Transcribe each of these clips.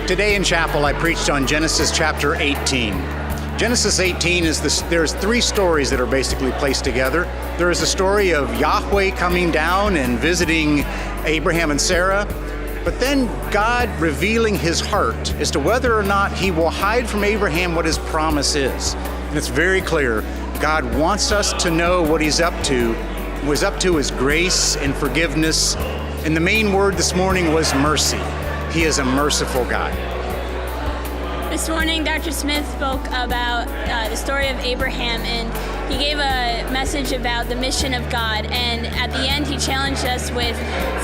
Today in chapel, I preached on Genesis chapter 18. Genesis 18 there's three stories that are basically placed together. There is a story of Yahweh coming down and visiting Abraham and Sarah, but then God revealing his heart as to whether or not he will hide from Abraham what his promise is. And it's very clear. God wants us to know what he's up to. What he's up to is grace and forgiveness. And the main word this morning was mercy. He is a merciful God. This morning, Dr. Smith spoke about the story of Abraham, and he gave a message about the mission of God. And at the end, he challenged us with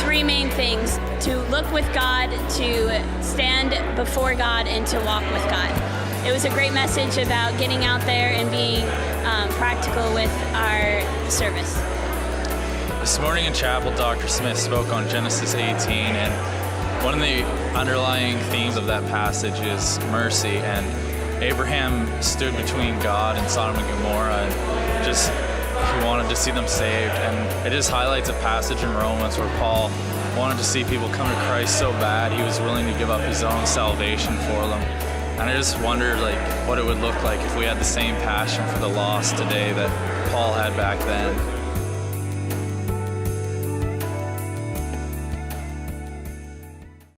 three main things: to look with God, to stand before God, and to walk with God. It was a great message about getting out there and being practical with our service. This morning in chapel, Dr. Smith spoke on Genesis 18, and one of the underlying themes of that passage is mercy. And Abraham stood between God and Sodom and Gomorrah, and he wanted to see them saved. And it just highlights a passage in Romans where Paul wanted to see people come to Christ so bad he was willing to give up his own salvation for them. And I just wondered what it would look like if we had the same passion for the lost today that Paul had back then.